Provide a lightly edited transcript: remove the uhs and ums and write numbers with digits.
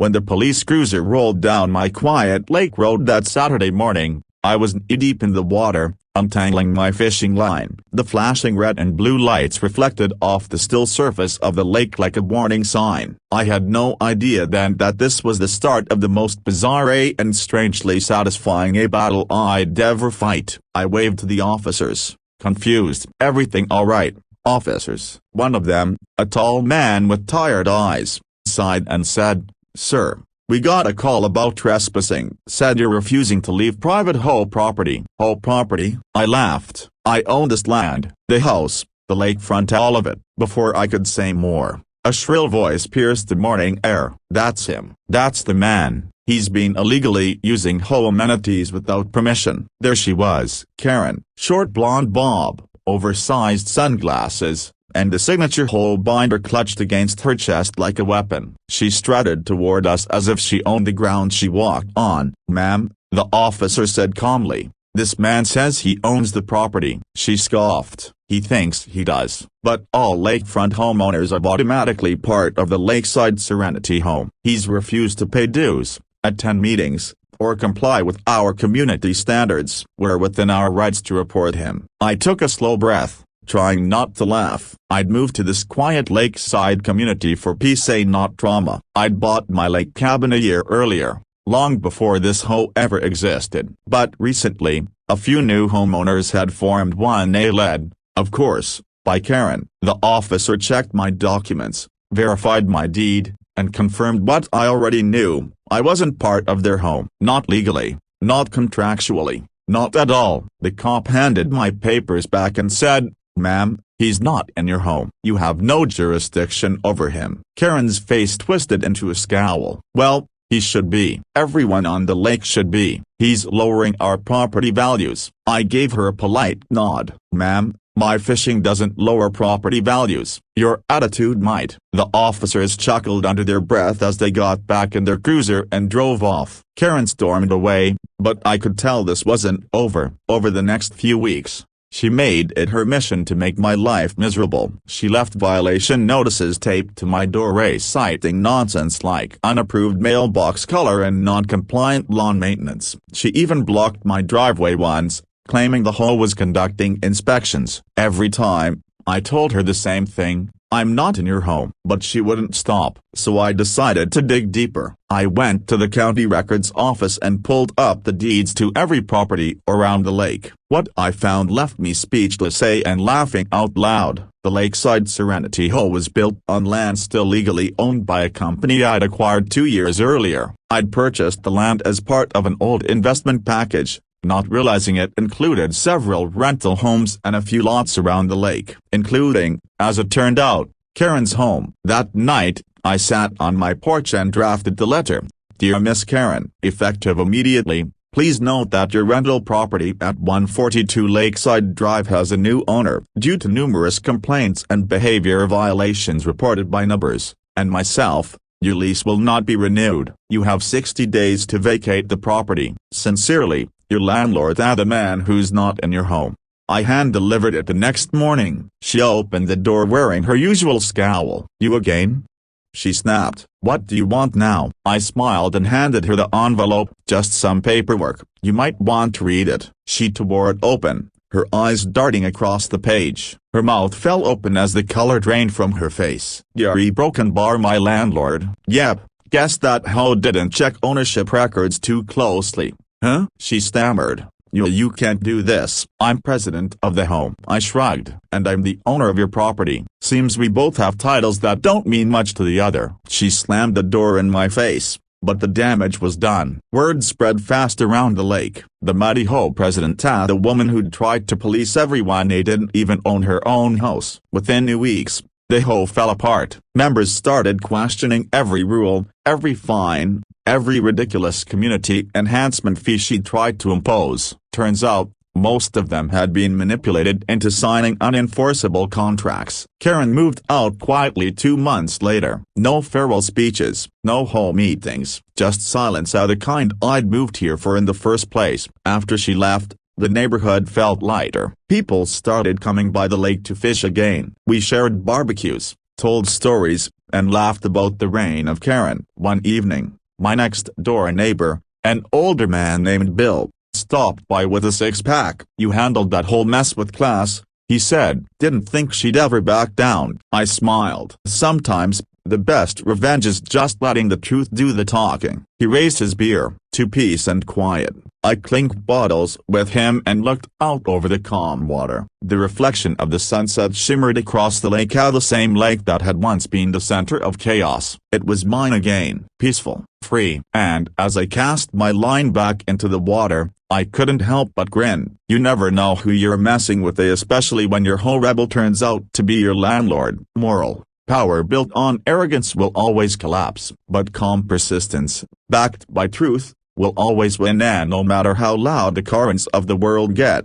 When the police cruiser rolled down my quiet lake road that Saturday morning, I was knee-deep in the water, untangling my fishing line. The flashing red and blue lights reflected off the still surface of the lake like a warning sign. I had no idea then that this was the start of the most bizarre and strangely satisfying battle I'd ever fight. I waved to the officers, confused. "Everything all right, officers?" One of them, a tall man with tired eyes, sighed and said, "Sir, we got a call about trespassing. Said you're refusing to leave private HOA property." "HOA property?" I laughed. "I own this land, the house, the lakefront, all of it." Before I could say more, a shrill voice pierced the morning air. "That's him. That's the man. He's been illegally using HOA amenities without permission." There she was, Karen, short blonde bob, oversized sunglasses, and the signature HOA binder clutched against her chest like a weapon. She strutted toward us as if she owned the ground she walked on. "Ma'am," the officer said calmly, "this man says he owns the property." She scoffed. "He thinks he does, but all lakefront homeowners are automatically part of the Lakeside Serenity Home. He's refused to pay dues, attend meetings, or comply with our community standards. We're within our rights to report him." I took a slow breath, trying not to laugh. I'd moved to this quiet lakeside community for peace, not drama. I'd bought my lake cabin a year earlier, long before this HOA ever existed. But recently, a few new homeowners had formed one, led, of course, by Karen. The officer checked my documents, verified my deed, and confirmed what I already knew. I wasn't part of their home. Not legally, not contractually, not at all. The cop handed my papers back and said, "Ma'am, he's not in your home. You have no jurisdiction over him." Karen's face twisted into a scowl. "Well, he should be. Everyone on the lake should be. He's lowering our property values." I gave her a polite nod. "Ma'am, my fishing doesn't lower property values. Your attitude might." The officers chuckled under their breath as they got back in their cruiser and drove off. Karen stormed away, but I could tell this wasn't over. Over the next few weeks, she made it her mission to make my life miserable. She left violation notices taped to my doorway citing nonsense like unapproved mailbox color and non-compliant lawn maintenance. She even blocked my driveway once, claiming the HOA was conducting inspections. Every time, I told her the same thing, "I'm not in your home." But she wouldn't stop. So I decided to dig deeper. I went to the county records office and pulled up the deeds to every property around the lake. What I found left me speechless and laughing out loud. The Lakeside Serenity HOA was built on land still legally owned by a company I'd acquired 2 years earlier. I'd purchased the land as part of an old investment package, not realizing it included several rental homes and a few lots around the lake, including, as it turned out, Karen's home. That night, I sat on my porch and drafted the letter. "Dear Miss Karen, effective immediately, please note that your rental property at 142 Lakeside Drive has a new owner. Due to numerous complaints and behavior violations reported by neighbors, and myself, your lease will not be renewed. You have 60 days to vacate the property. Sincerely, your landlord, the man who's not in your home." I hand-delivered it the next morning. She opened the door wearing her usual scowl. "You again?" she snapped. "What do you want now?" I smiled and handed her the envelope. "Just some paperwork. You might want to read it." She tore it open, her eyes darting across the page. Her mouth fell open as the color drained from her face. "Gary Broken Bar, my landlord." "Yep, guess that hoe didn't check ownership records too closely." "Huh?" she stammered. You can't do this." "I'm president of the home." I shrugged. "And I'm the owner of your property. Seems we both have titles that don't mean much to the other." She slammed the door in my face, but the damage was done. Word spread fast around the lake. The muddy HOA president, the woman who'd tried to police everyone, didn't even own her own house. Within 2 weeks, the HOA fell apart. Members started questioning every rule, every fine, every ridiculous community enhancement fee she tried to impose. Turns out, most of them had been manipulated into signing unenforceable contracts. Karen moved out quietly 2 months later. No farewell speeches, no HOA meetings, just silence of the kind I'd moved here for in the first place. After she left, the neighborhood felt lighter. People started coming by the lake to fish again. We shared barbecues, told stories, and laughed about the reign of Karen. One evening, my next-door neighbor, an older man named Bill, stopped by with a six-pack. "You handled that whole mess with class," he said. "Didn't think she'd ever back down." I smiled. "Sometimes, the best revenge is just letting the truth do the talking." He raised his beer to peace and quiet. I clinked bottles with him and looked out over the calm water. The reflection of the sunset shimmered across the lake, the same lake that had once been the center of chaos. It was mine again, peaceful, free. And as I cast my line back into the water, I couldn't help but grin. You never know who you're messing with, especially when your whole rebel turns out to be your landlord. Moral: power built on arrogance will always collapse, but calm persistence, backed by truth, will always win. And no matter how loud the currents of the world get,